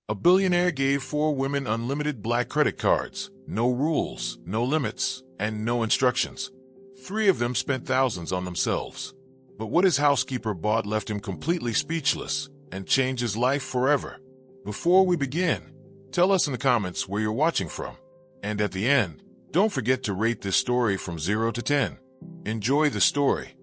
A billionaire gave 4 women unlimited black credit cards, no rules, no limits, and no instructions. 3 of them spent thousands on themselves. But what his housekeeper bought left him completely speechless and changed his life forever. Before we begin, tell us in the comments where you're watching from. And at the end, don't forget to rate this story from 0 to 10. Enjoy the story.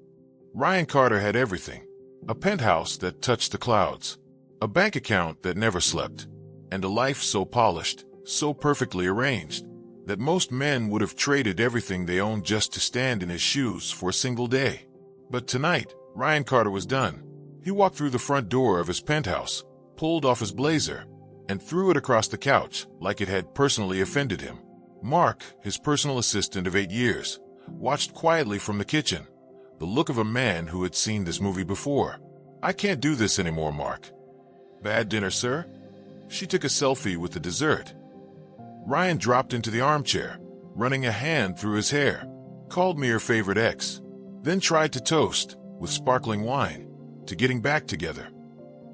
Ryan Carter had everything. A penthouse that touched the clouds. A bank account that never slept. And a life so polished, so perfectly arranged, that most men would have traded everything they owned just to stand in his shoes for a single day. But tonight, Ryan Carter was done. He walked through the front door of his penthouse, pulled off his blazer, and threw it across the couch like it had personally offended him. Mark, his personal assistant of 8 years, watched quietly from the kitchen, the look of a man who had seen this movie before. "I can't do this anymore, Mark." "Bad dinner, sir?" She took a selfie with the dessert. Ryan dropped into the armchair, running a hand through his hair. "Called me her favorite ex." Then tried to toast, with sparkling wine, to getting back together.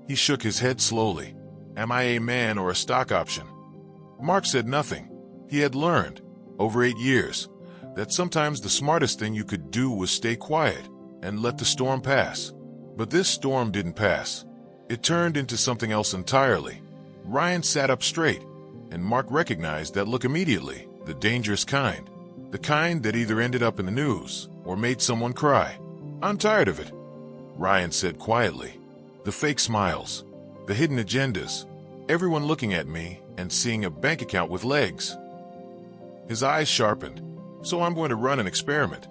He shook his head slowly. "Am I a man or a stock option?" Mark said nothing. He had learned, over 8 years, that sometimes the smartest thing you could do was stay quiet and let the storm pass. But this storm didn't pass. It turned into something else entirely. Ryan sat up straight, and Mark recognized that look immediately, the dangerous kind. The kind that either ended up in the news or made someone cry. "I'm tired of it," Ryan said quietly. "The fake smiles, the hidden agendas, everyone looking at me and seeing a bank account with legs." His eyes sharpened. "So I'm going to run an experiment."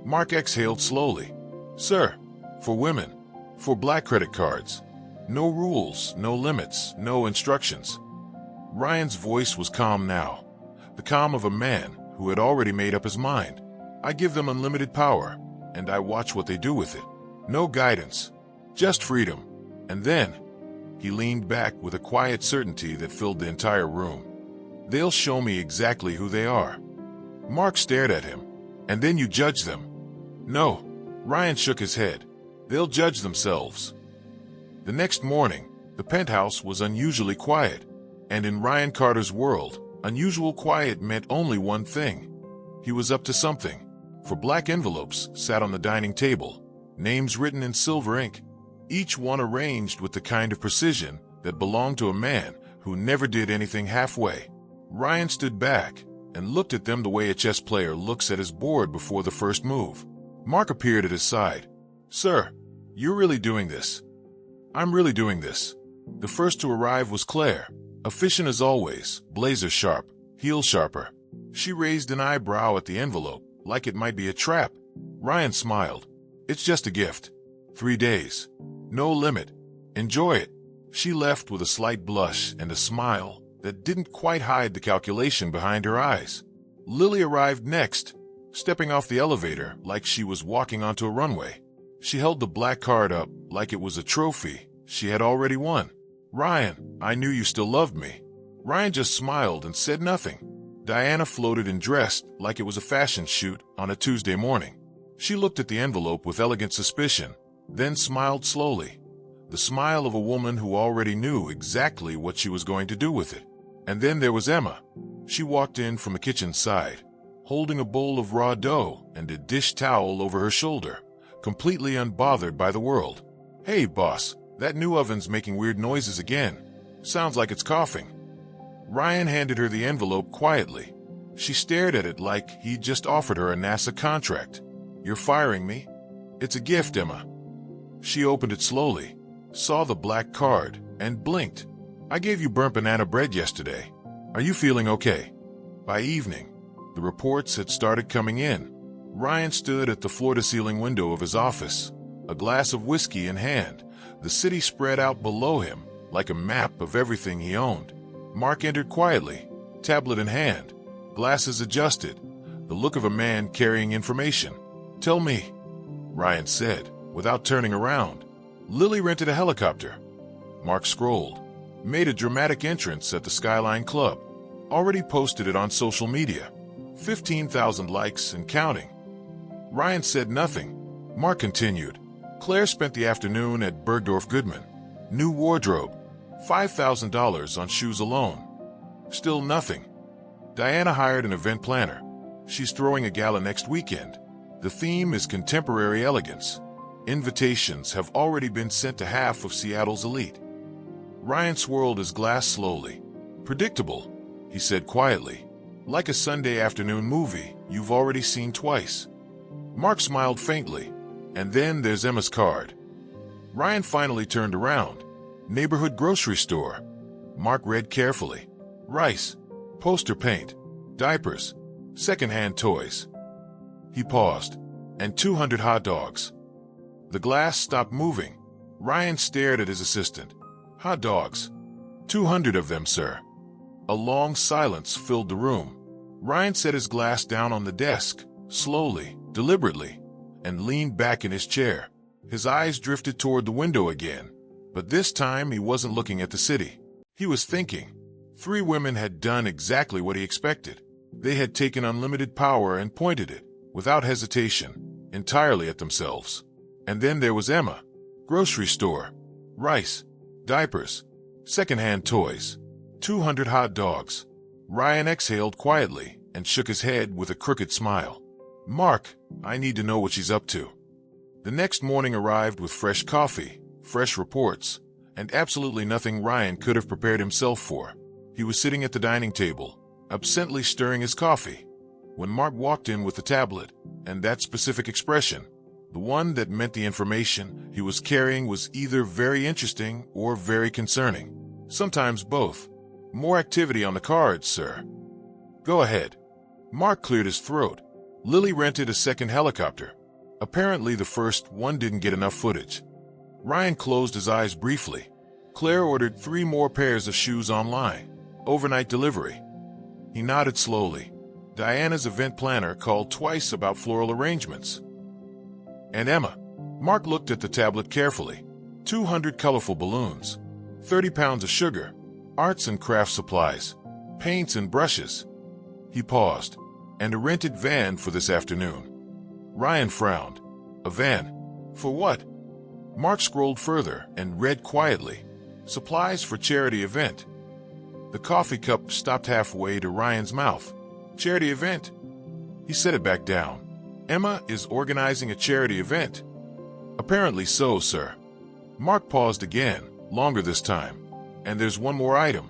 Mark exhaled slowly. "Sir, for women, for black credit cards. No rules, no limits, no instructions." Ryan's voice was calm now, the calm of a man who had already made up his mind. "I give them unlimited power, and I watch what they do with it. No guidance, just freedom." And then, he leaned back with a quiet certainty that filled the entire room. "They'll show me exactly who they are." Mark stared at him. "And then you judge them." "No," Ryan shook his head. "They'll judge themselves." The next morning, the penthouse was unusually quiet. And in Ryan Carter's world, unusual quiet meant only one thing. He was up to something. For black envelopes sat on the dining table, names written in silver ink, each one arranged with the kind of precision that belonged to a man who never did anything halfway. Ryan stood back and looked at them the way a chess player looks at his board before the first move. Mark appeared at his side. "Sir, you're really doing this." "I'm really doing this." The first to arrive was Claire, efficient as always, blazer sharp, heel sharper. She raised an eyebrow at the envelope, like it might be a trap. Ryan smiled. "It's just a gift. 3 days. No limit. Enjoy it." She left with a slight blush and a smile that didn't quite hide the calculation behind her eyes. Lily arrived next, stepping off the elevator like she was walking onto a runway. She held the black card up like it was a trophy she had already won. "Ryan, I knew you still loved me." Ryan just smiled and said nothing. Diana floated and dressed like it was a fashion shoot on a Tuesday morning. She looked at the envelope with elegant suspicion, then smiled slowly. The smile of a woman who already knew exactly what she was going to do with it. And then there was Emma. She walked in from the kitchen side, holding a bowl of raw dough and a dish towel over her shoulder, completely unbothered by the world. "Hey, boss, that new oven's making weird noises again. Sounds like it's coughing." Ryan handed her the envelope quietly. She stared at it like he'd just offered her a NASA contract. "You're firing me?" "It's a gift, Emma." She opened it slowly, saw the black card, and blinked. "I gave you burnt banana bread yesterday. Are you feeling okay?" By evening, the reports had started coming in. Ryan stood at the floor-to-ceiling window of his office, a glass of whiskey in hand, the city spread out below him like a map of everything he owned. Mark entered quietly, tablet in hand, glasses adjusted, the look of a man carrying information. "Tell me," Ryan said, without turning around. "Lily rented a helicopter." Mark scrolled, made a dramatic entrance at the Skyline Club, already posted it on social media. 15,000 likes and counting. Ryan said nothing. Mark continued. "Claire spent the afternoon at Bergdorf Goodman. New wardrobe. $5,000 on shoes alone. Still nothing. Diana hired an event planner. She's throwing a gala next weekend. The theme is contemporary elegance. Invitations have already been sent to half of Seattle's elite. Ryan swirled his glass slowly. Predictable, he said quietly. Like a Sunday afternoon movie you've already seen twice. Mark smiled faintly. And then there's Emma's card. Ryan finally turned around. Neighborhood grocery store. Mark read carefully. Rice, poster paint, diapers, secondhand toys. He paused. And 200 hot dogs. The glass stopped moving. Ryan stared at his assistant. Hot dogs. 200 of them, sir. A long silence filled the room. Ryan set his glass down on the desk, slowly, deliberately, and leaned back in his chair. His eyes drifted toward the window again, but this time he wasn't looking at the city. He was thinking. 3 women had done exactly what he expected. They had taken unlimited power and pointed it, without hesitation, entirely at themselves. And then there was Emma. Grocery store. Rice. Diapers. Secondhand toys. 200 hot dogs. Ryan exhaled quietly and shook his head with a crooked smile. Mark, I need to know what she's up to. The next morning arrived with fresh coffee, fresh reports, and absolutely nothing Ryan could have prepared himself for. He was sitting at the dining table, absently stirring his coffee, when Mark walked in with the tablet, and that specific expression, the one that meant the information he was carrying was either very interesting or very concerning. Sometimes both. More activity on the cards, sir. Go ahead. Mark cleared his throat. Lily rented a second helicopter. Apparently the first one didn't get enough footage. Ryan closed his eyes briefly. Claire ordered 3 more pairs of shoes online. Overnight delivery. He nodded slowly. Diana's event planner called twice about floral arrangements. And Emma. Mark looked at the tablet carefully. 200 colorful balloons. 30 pounds of sugar. Arts and craft supplies. Paints and brushes. He paused. And a rented van for this afternoon. Ryan frowned. A van? For what? Mark scrolled further and read quietly. Supplies for charity event. The coffee cup stopped halfway to Ryan's mouth. Charity event? He set it back down. Emma is organizing a charity event. Apparently so, sir. Mark paused again, longer this time. And there's one more item.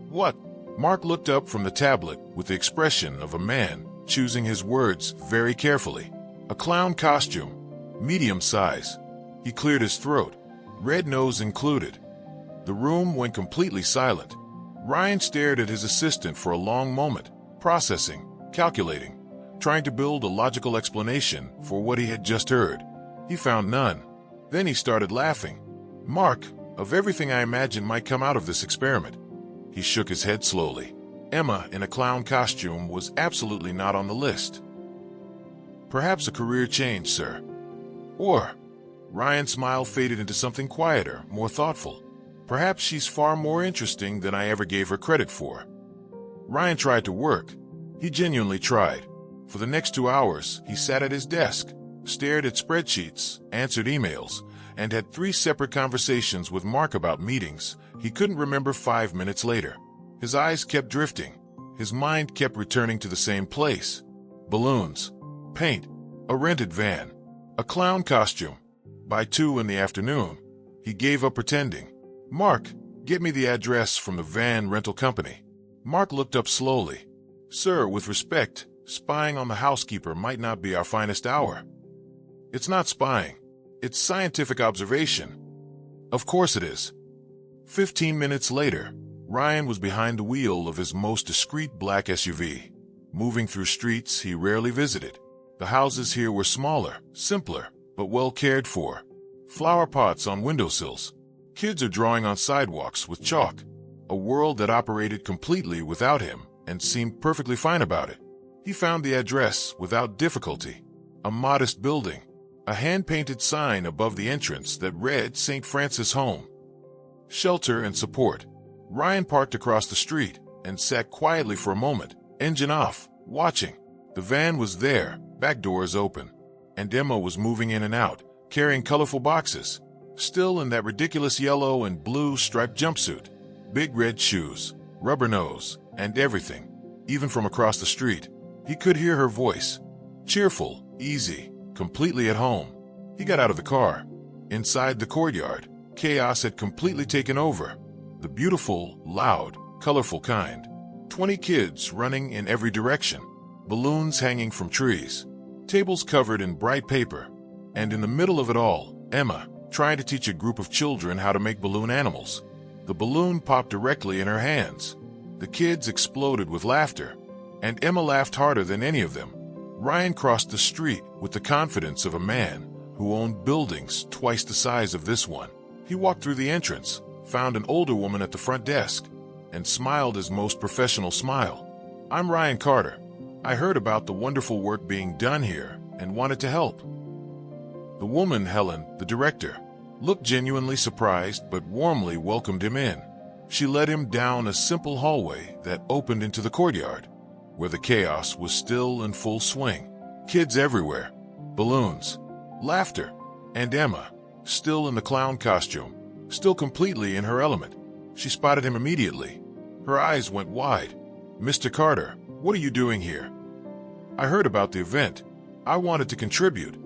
What? Mark looked up from the tablet with the expression of a man choosing his words very carefully. A clown costume, medium size. He cleared his throat, red nose included. The room went completely silent. Ryan stared at his assistant for a long moment, processing, calculating, trying to build a logical explanation for what he had just heard. He found none. Then he started laughing. Mark, of everything I imagined might come out of this experiment. He shook his head slowly. Emma in a clown costume was absolutely not on the list. Perhaps a career change, sir. Or, Ryan's smile faded into something quieter, more thoughtful. Perhaps she's far more interesting than I ever gave her credit for. Ryan tried to work. He genuinely tried. For the next 2 hours, he sat at his desk, stared at spreadsheets, answered emails, and had 3 separate conversations with Mark about meetings he couldn't remember 5 minutes later. His eyes kept drifting. His mind kept returning to the same place. Balloons, paint, a rented van, a clown costume. By 2 in the afternoon, he gave up pretending. Mark, get me the address from the van rental company. Mark looked up slowly. Sir, with respect, spying on the housekeeper might not be our finest hour. It's not spying. It's scientific observation. Of course it is. 15 minutes later, Ryan was behind the wheel of his most discreet black SUV, moving through streets he rarely visited. The houses here were smaller, simpler, but well cared for. Flower pots on windowsills. Kids are drawing on sidewalks with chalk. A world that operated completely without him and seemed perfectly fine about it. He found the address without difficulty. A modest building. A hand-painted sign above the entrance that read St. Francis Home. Shelter and support. Ryan parked across the street and sat quietly for a moment, engine off, watching. The van was there, back doors open, and Emma was moving in and out, carrying colorful boxes. still in that ridiculous yellow and blue striped jumpsuit, big red shoes, rubber nose, and everything. Even from across the street, he could hear her voice. Cheerful, easy, completely at home. He got out of the car. Inside the courtyard, chaos had completely taken over. The beautiful, loud, colorful kind. 20 kids running in every direction. Balloons hanging from trees. Tables covered in bright paper. And in the middle of it all, Emma, trying to teach a group of children how to make balloon animals. The balloon popped directly in her hands. The kids exploded with laughter, and Emma laughed harder than any of them. Ryan crossed the street with the confidence of a man who owned buildings twice the size of this one. He walked through the entrance, found an older woman at the front desk, and smiled his most professional smile. "I'm Ryan Carter. I heard about the wonderful work being done here and wanted to help." The woman, Helen, the director, looked genuinely surprised but warmly welcomed him in. She led him down a simple hallway that opened into the courtyard, where the chaos was still in full swing. Kids everywhere, balloons, laughter, and Emma, still in the clown costume, still completely in her element. She spotted him immediately. Her eyes went wide. "Mr. Carter, what are you doing here?" "I heard about the event. I wanted to contribute."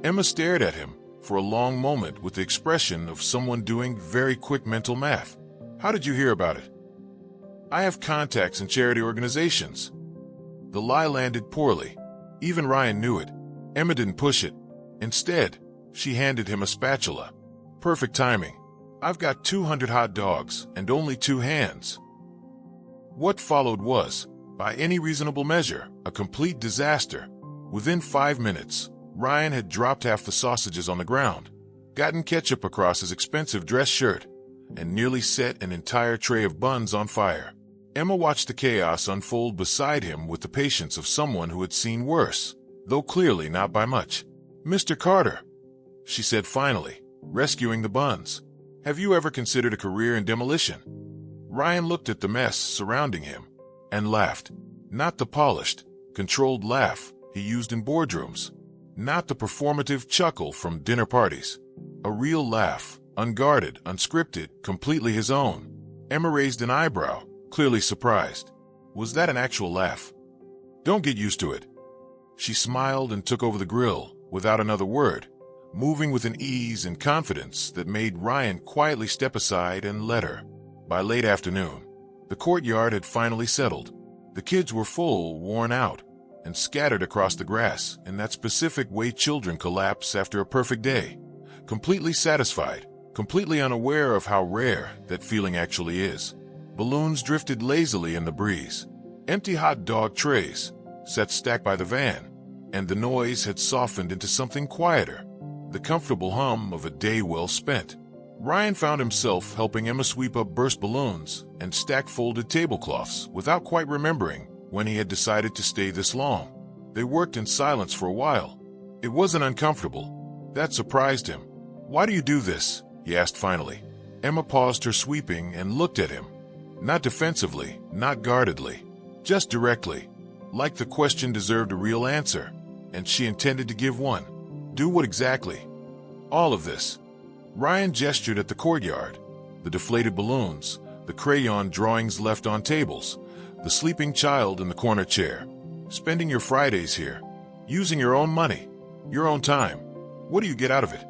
Emma stared at him for a long moment with the expression of someone doing very quick mental math. "How did you hear about it?" "I have contacts in charity organizations." The lie landed poorly. Even Ryan knew it. Emma didn't push it. Instead, she handed him a spatula. "Perfect timing. I've got 200 hot dogs and only 2 hands." What followed was, by any reasonable measure, a complete disaster. Within 5 minutes, Ryan had dropped half the sausages on the ground, gotten ketchup across his expensive dress shirt, and nearly set an entire tray of buns on fire. Emma watched the chaos unfold beside him with the patience of someone who had seen worse, though clearly not by much. "Mr. Carter," she said finally, rescuing the buns, "have you ever considered a career in demolition?" Ryan looked at the mess surrounding him and laughed. Not the polished, controlled laugh he used in boardrooms. Not the performative chuckle from dinner parties. A real laugh, unguarded, unscripted, completely his own. Emma raised an eyebrow, clearly surprised. Was that an actual laugh? "Don't get used to it." She smiled and took over the grill, without another word, moving with an ease and confidence that made Ryan quietly step aside and let her. By late afternoon, the courtyard had finally settled. The kids were full, worn out, and scattered across the grass in that specific way children collapse after a perfect day, completely satisfied, completely unaware of how rare that feeling actually is. Balloons drifted lazily in the breeze. Empty hot dog trays sat stacked by the van, and the noise had softened into something quieter, the comfortable hum of a day well spent. Ryan found himself helping Emma sweep up burst balloons and stack folded tablecloths without quite remembering when he had decided to stay this long. They worked in silence for a while. It wasn't uncomfortable. That surprised him. "Why do you do this?" he asked finally. Emma paused her sweeping and looked at him. Not defensively, not guardedly, just directly, like the question deserved a real answer, and she intended to give one. "Do what exactly?" "All of this." Ryan gestured at the courtyard, the deflated balloons, the crayon drawings left on tables, the sleeping child in the corner chair. "Spending your Fridays here, using your own money, your own time. What do you get out of it?"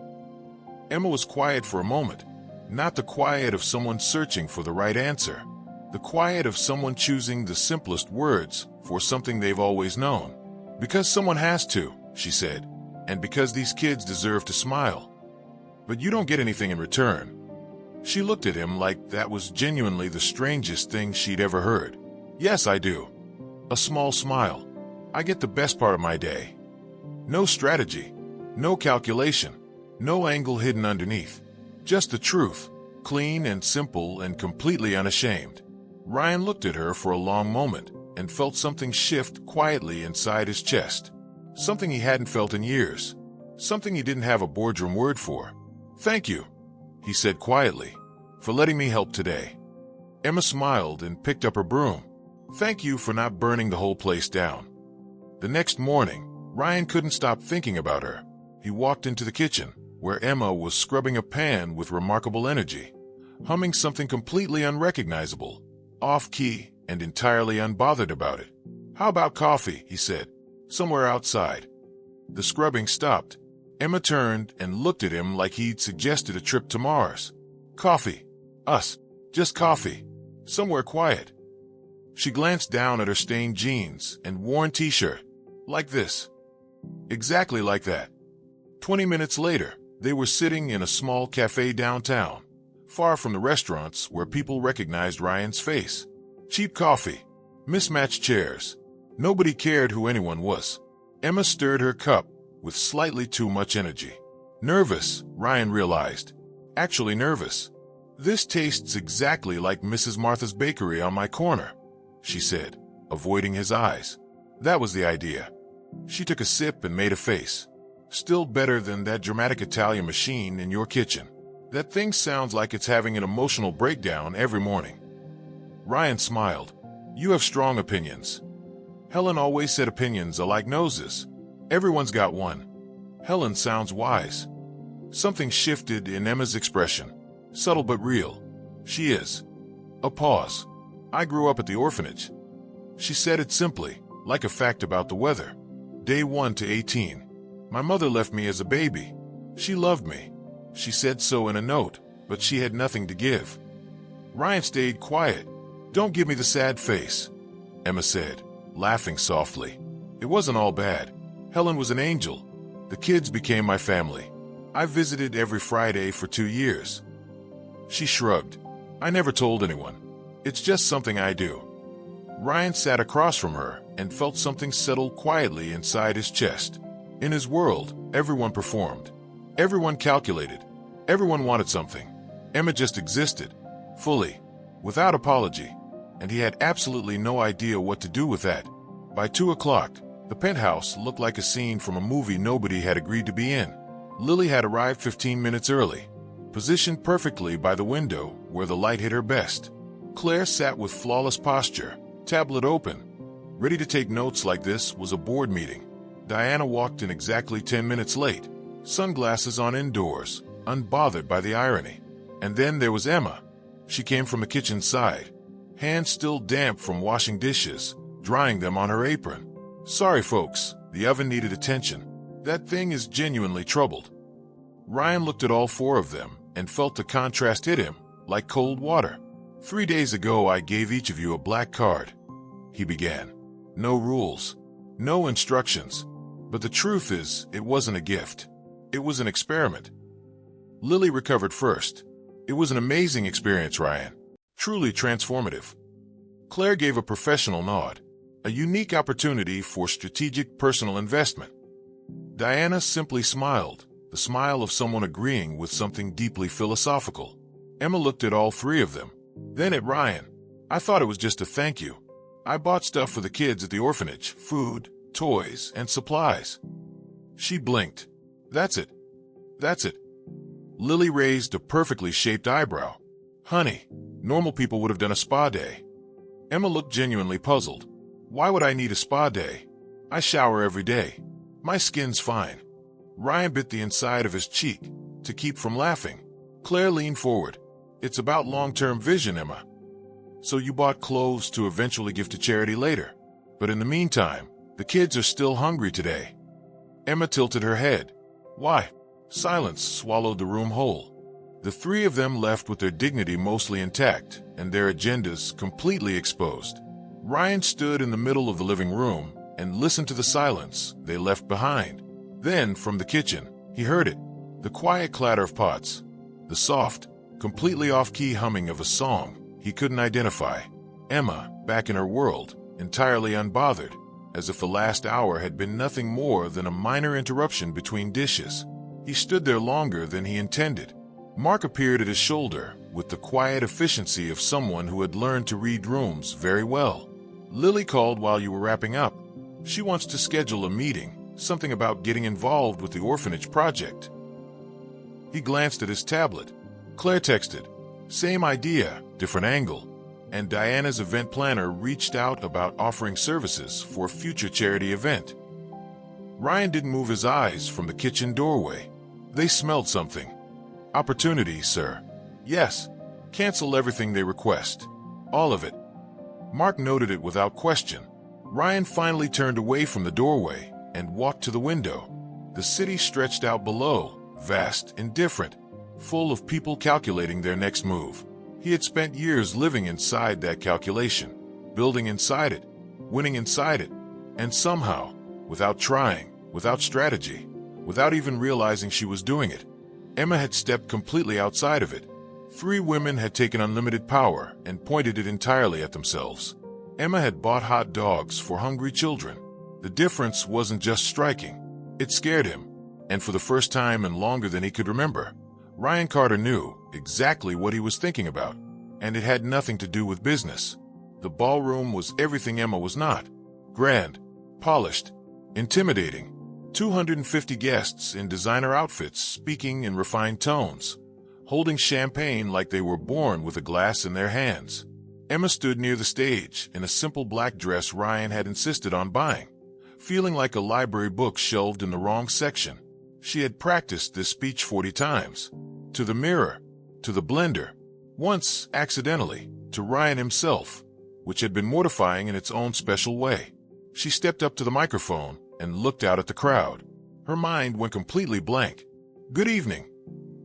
Emma was quiet for a moment, not the quiet of someone searching for the right answer, the quiet of someone choosing the simplest words for something they've always known. "Because someone has to," she said, "and because these kids deserve to smile." "But you don't get anything in return." She looked at him like that was genuinely the strangest thing she'd ever heard. "Yes, I do." A small smile. "I get the best part of my day. No strategy, no calculation, no angle hidden underneath. Just the truth, clean and simple and completely unashamed." Ryan looked at her for a long moment and felt something shift quietly inside his chest. Something he hadn't felt in years. Something he didn't have a boardroom word for. "Thank you," he said quietly, "for letting me help today." Emma smiled and picked up her broom. "Thank you for not burning the whole place down." The next morning, Ryan couldn't stop thinking about her. He walked into the kitchen, where Emma was scrubbing a pan with remarkable energy, humming something completely unrecognizable, off-key, and entirely unbothered about it. "How about coffee?" he said, "somewhere outside." The scrubbing stopped. Emma turned and looked at him like he'd suggested a trip to Mars. "Coffee. Us. Just coffee. Somewhere quiet." She glanced down at her stained jeans and worn t-shirt. "Like this." Exactly like that. 20 minutes later, they were sitting in a small cafe downtown, far from the restaurants where people recognized Ryan's face. Cheap coffee. Mismatched chairs. Nobody cared who anyone was. Emma stirred her cup with slightly too much energy. Nervous, Ryan realized. Actually nervous. "This tastes exactly like Mrs. Martha's bakery on my corner," she said, avoiding his eyes. That was the idea. She took a sip and made a face. "Still better than that dramatic Italian machine in your kitchen. That thing sounds like it's having an emotional breakdown every morning." Ryan smiled. "You have strong opinions." Helen always said opinions are like noses. Everyone's got one. Helen sounds wise. Something shifted in Emma's expression. Subtle but real. "She is." A pause. "I grew up at the orphanage." She said it simply, like a fact about the weather. Day 1 to 18. "My mother left me as a baby. She loved me. She said so in a note, but she had nothing to give." Ryan stayed quiet. "Don't give me the sad face," Emma said, laughing softly. "It wasn't all bad. Helen was an angel. The kids became my family. I visited every Friday for 2 years." She shrugged. "I never told anyone. It's just something I do." Ryan sat across from her and felt something settle quietly inside his chest. In his world, everyone performed. Everyone calculated. Everyone wanted something. Emma just existed, fully, without apology, and he had absolutely no idea what to do with that. By 2 o'clock, the penthouse looked like a scene from a movie nobody had agreed to be in. Lily had arrived 15 minutes early, positioned perfectly by the window where the light hit her best. Claire sat with flawless posture, tablet open. Ready to take notes like this was a board meeting. Diana walked in exactly 10 minutes late, sunglasses on indoors, unbothered by the irony. And then there was Emma. She came from the kitchen side, hands still damp from washing dishes, drying them on her apron. "Sorry, folks, the oven needed attention. That thing is genuinely troubled." Ryan looked at all 4 of them and felt the contrast hit him like cold water. 3 days ago, I gave each of you a black card," he began. "No rules, no instructions. But the truth is, it wasn't a gift. It was an experiment." Lily recovered first. "It was an amazing experience, Ryan. Truly transformative." Claire gave a professional nod. "A unique opportunity for strategic personal investment." Diana simply smiled, the smile of someone agreeing with something deeply philosophical. Emma looked at all 3 of them, then at Ryan. "I thought it was just a thank you. I bought stuff for the kids at the orphanage, food, toys, and supplies." She blinked. That's it. Lily raised a perfectly shaped eyebrow. "Honey, normal people would have done a spa day." Emma looked genuinely puzzled. "Why would I need a spa day? I shower every day. My skin's fine." Ryan bit the inside of his cheek to keep from laughing. Claire leaned forward. "It's about long-term vision, Emma. So you bought clothes to eventually give to charity later. But in the meantime, the kids are still hungry today." Emma tilted her head. "Why?" Silence swallowed the room whole. The 3 of them left with their dignity mostly intact and their agendas completely exposed. Ryan stood in the middle of the living room and listened to the silence they left behind. Then, from the kitchen, he heard it. The quiet clatter of pots. The soft, completely off-key humming of a song he couldn't identify. Emma, back in her world, entirely unbothered, as if the last hour had been nothing more than a minor interruption between dishes. He stood there longer than he intended. Mark appeared at his shoulder with the quiet efficiency of someone who had learned to read rooms very well. "Lily called while you were wrapping up. She wants to schedule a meeting, something about getting involved with the orphanage project." He glanced at his tablet. Claire texted, "Same idea, different angle." And Diana's event planner reached out about offering services for a future charity event. Ryan didn't move his eyes from the kitchen doorway. They smelled something. Opportunity, sir. Yes. Cancel everything they request. All of it. Mark noted it without question. Ryan finally turned away from the doorway and walked to the window. The city stretched out below, vast and different, full of people calculating their next move. He had spent years living inside that calculation, building inside it, winning inside it, and somehow, without trying, without strategy, without even realizing she was doing it, Emma had stepped completely outside of it. 3 women had taken unlimited power and pointed it entirely at themselves. Emma had bought hot dogs for hungry children. The difference wasn't just striking. It scared him, and for the first time in longer than he could remember, Ryan Carter knew exactly what he was thinking about, and it had nothing to do with business. The ballroom was everything Emma was not. Grand, polished, intimidating. 250 guests in designer outfits speaking in refined tones, holding champagne like they were born with a glass in their hands. Emma stood near the stage in a simple black dress Ryan had insisted on buying, feeling like a library book shelved in the wrong section. She had practiced this speech 40 times. To the mirror, to the blender, once accidentally, to Ryan himself, which had been mortifying in its own special way. She stepped up to the microphone and looked out at the crowd. Her mind went completely blank. "Good evening,"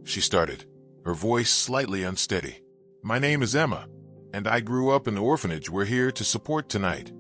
she started, her voice slightly unsteady. "My name is Emma, and I grew up in the orphanage we're here to support tonight."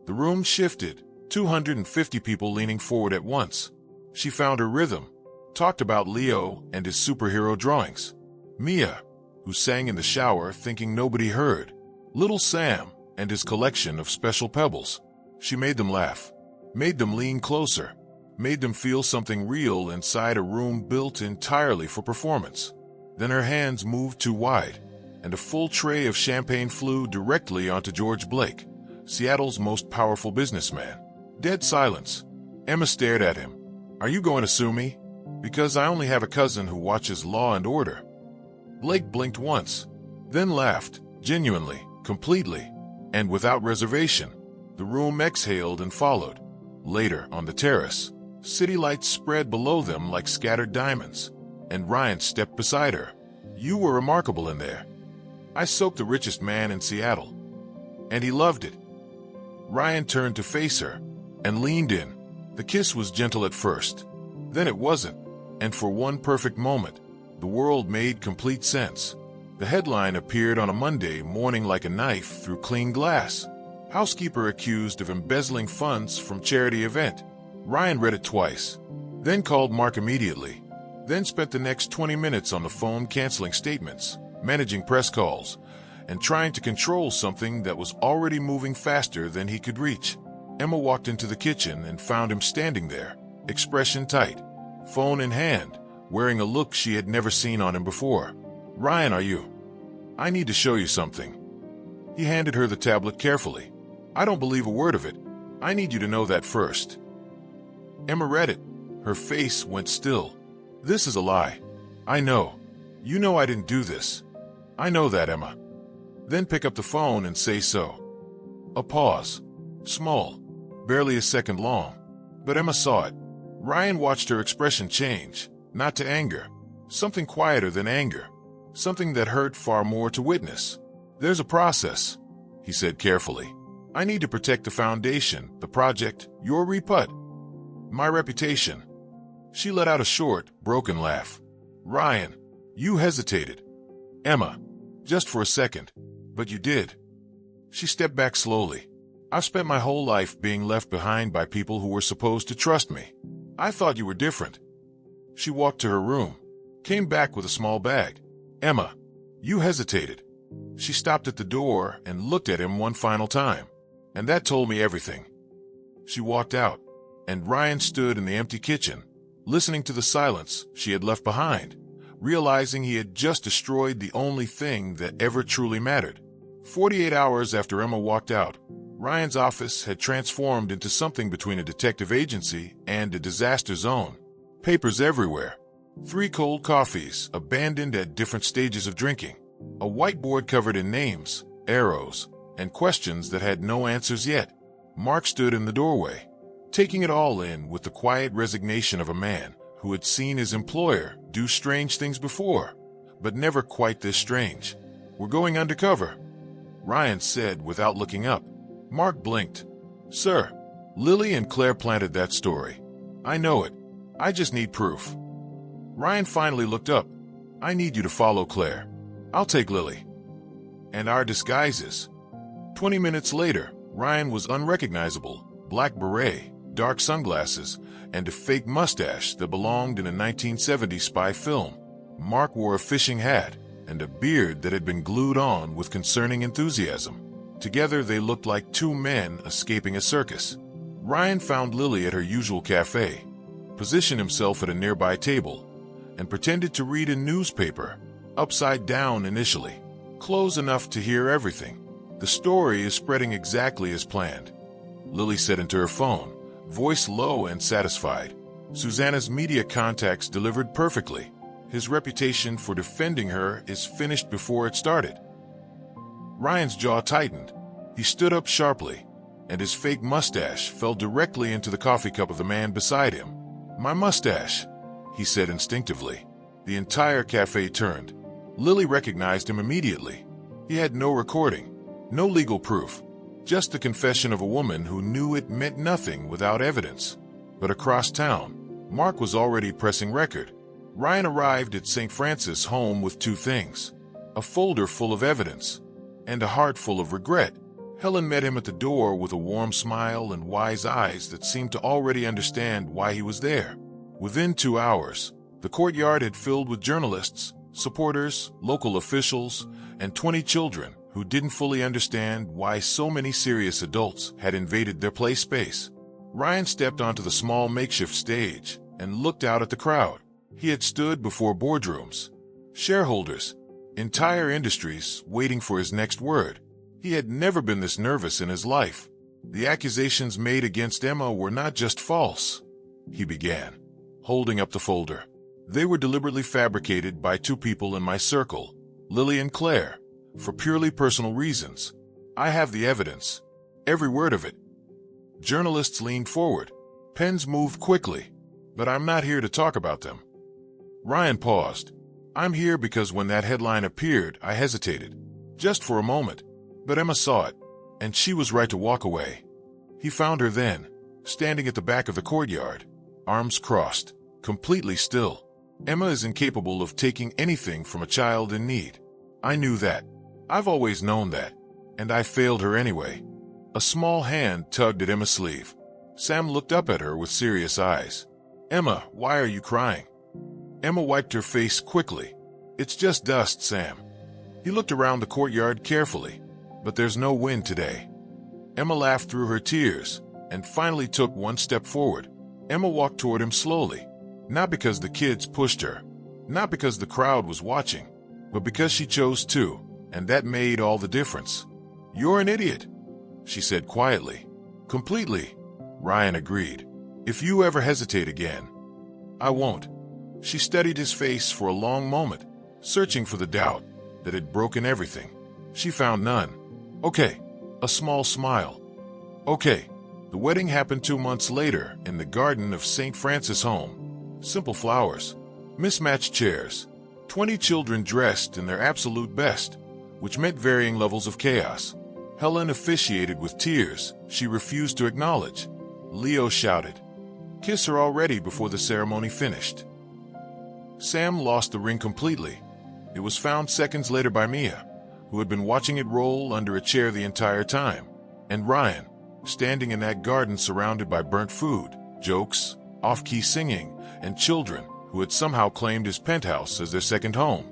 The room shifted, 250 people leaning forward at once. She found her rhythm, talked about Leo and his superhero drawings. Mia, who sang in the shower thinking nobody heard. Little Sam and his collection of special pebbles. She made them laugh, made them lean closer, made them feel something real inside a room built entirely for performance. Then her hands moved too wide, and a full tray of champagne flew directly onto George Blake, Seattle's most powerful businessman. Dead silence. Emma stared at him. "Are you going to sue me? Because I only have a cousin who watches Law and Order." Blake blinked once, then laughed, genuinely, completely, and without reservation. The room exhaled and followed. Later, on the terrace, city lights spread below them like scattered diamonds, and Ryan stepped beside her. "You were remarkable in there. I soaked the richest man in Seattle, and he loved it." Ryan turned to face her and leaned in. The kiss was gentle at first, then it wasn't, and for one perfect moment, the world made complete sense. The headline appeared on a Monday morning like a knife through clean glass. Housekeeper accused of embezzling funds from charity event. Ryan read it twice, then called Mark immediately, then spent the next 20 minutes on the phone canceling statements, managing press calls, and trying to control something that was already moving faster than he could reach. Emma walked into the kitchen and found him standing there, expression tight, phone in hand, wearing a look she had never seen on him before. "Ryan, are you? I need to show you something." He handed her the tablet carefully. "I don't believe a word of it. I need you to know that first." Emma read it. Her face went still. "This is a lie. I know. You know I didn't do this. I know that, Emma." Then pick up the phone and say so. A pause. Small. Barely a second long. But Emma saw it. Ryan watched her expression change, not to anger. Something quieter than anger. Something that hurt far more to witness. "There's a process," he said carefully. "I need to protect the foundation, the project, your reput. My reputation." She let out a short, broken laugh. "Ryan, you hesitated." "Emma, just for a second. But you did." She stepped back slowly. "I've spent my whole life being left behind by people who were supposed to trust me. I thought you were different." She walked to her room, came back with a small bag. "Emma, you hesitated." She stopped at the door and looked at him one final time. "And that told me everything." She walked out, and Ryan stood in the empty kitchen, listening to the silence she had left behind, realizing he had just destroyed the only thing that ever truly mattered. 48 hours after Emma walked out, Ryan's office had transformed into something between a detective agency and a disaster zone. Papers everywhere. 3 cold coffees, abandoned at different stages of drinking. A whiteboard covered in names, arrows, and questions that had no answers yet. Mark stood in the doorway, taking it all in with the quiet resignation of a man who had seen his employer do strange things before, but never quite this strange. "We're going undercover," Ryan said without looking up. Mark blinked. "Sir, Lily and Claire planted that story. I know it. I just need proof." Ryan finally looked up. "I need you to follow Claire. I'll take Lily. And our disguises." 20 minutes later, Ryan was unrecognizable. Black beret, dark sunglasses, and a fake mustache that belonged in a 1970s spy film. Mark wore a fishing hat and a beard that had been glued on with concerning enthusiasm. Together they looked like two men escaping a circus. Ryan found Lily at her usual cafe, positioned himself at a nearby table, and pretended to read a newspaper, upside down initially, close enough to hear everything. "The story is spreading exactly as planned," Lily said into her phone, voice low and satisfied. "Susanna's media contacts delivered perfectly. His reputation for defending her is finished before it started." Ryan's jaw tightened. He stood up sharply, and his fake mustache fell directly into the coffee cup of the man beside him. "My mustache," he said instinctively. The entire cafe turned. Lily recognized him immediately. He had no recording, no legal proof, just the confession of a woman who knew it meant nothing without evidence. But across town, Mark was already pressing record. Ryan arrived at St. Francis' home with two things: a folder full of evidence and a heart full of regret. Helen met him at the door with a warm smile and wise eyes that seemed to already understand why he was there. Within 2 hours, the courtyard had filled with journalists, supporters, local officials, and 20 children who didn't fully understand why so many serious adults had invaded their play space. Ryan stepped onto the small makeshift stage and looked out at the crowd. He had stood before boardrooms, shareholders, entire industries waiting for his next word. He had never been this nervous in his life. "The accusations made against Emma were not just false," he began, holding up the folder. "They were deliberately fabricated by two people in my circle, Lily and Claire, for purely personal reasons. I have the evidence, every word of it." Journalists leaned forward. Pens moved quickly. "But I'm not here to talk about them." Ryan paused. "I'm here because when that headline appeared, I hesitated. Just for a moment. But Emma saw it, and she was right to walk away." He found her then, standing at the back of the courtyard, arms crossed, completely still. "Emma is incapable of taking anything from a child in need. I knew that. I've always known that. And I failed her anyway." A small hand tugged at Emma's sleeve. Sam looked up at her with serious eyes. "Emma, why are you crying?" Emma wiped her face quickly. "It's just dust, Sam." He looked around the courtyard carefully. "But there's no wind today." Emma laughed through her tears and finally took one step forward. Emma walked toward him slowly, not because the kids pushed her, not because the crowd was watching, but because she chose to, and that made all the difference. "You're an idiot," she said quietly. "Completely," Ryan agreed. "If you ever hesitate again." "I won't." She studied his face for a long moment, searching for the doubt that had broken everything. She found none. "Okay." A small smile. "Okay." The wedding happened 2 months later in the garden of St. Francis' home. Simple flowers, mismatched chairs, 20 children dressed in their absolute best, which meant varying levels of chaos. Helen officiated with tears she refused to acknowledge. Leo shouted, "Kiss her already," before the ceremony finished. Sam lost the ring completely. It was found seconds later by Mia, who had been watching it roll under a chair the entire time, and Ryan, standing in that garden surrounded by burnt food, jokes, off-key singing, and children who had somehow claimed his penthouse as their second home,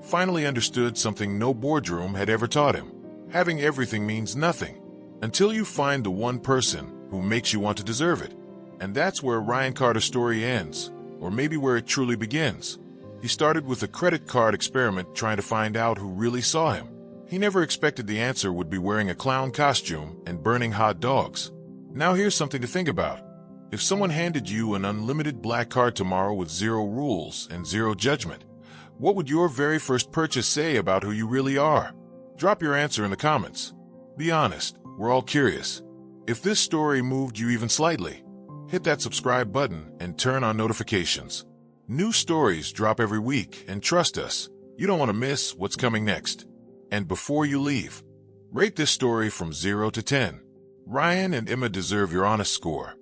finally understood something no boardroom had ever taught him. Having everything means nothing until you find the one person who makes you want to deserve it. And that's where Ryan Carter's story ends, or maybe where it truly begins. He started with a credit card experiment trying to find out who really saw him. He never expected the answer would be wearing a clown costume and burning hot dogs. Now here's something to think about. If someone handed you an unlimited black card tomorrow with 0 rules and 0 judgment, what would your very first purchase say about who you really are? Drop your answer in the comments. Be honest, we're all curious. If this story moved you even slightly, hit that subscribe button and turn on notifications. New stories drop every week, and trust us, you don't want to miss what's coming next. And before you leave, rate this story from 0 to 10. Ryan and Emma deserve your honest score.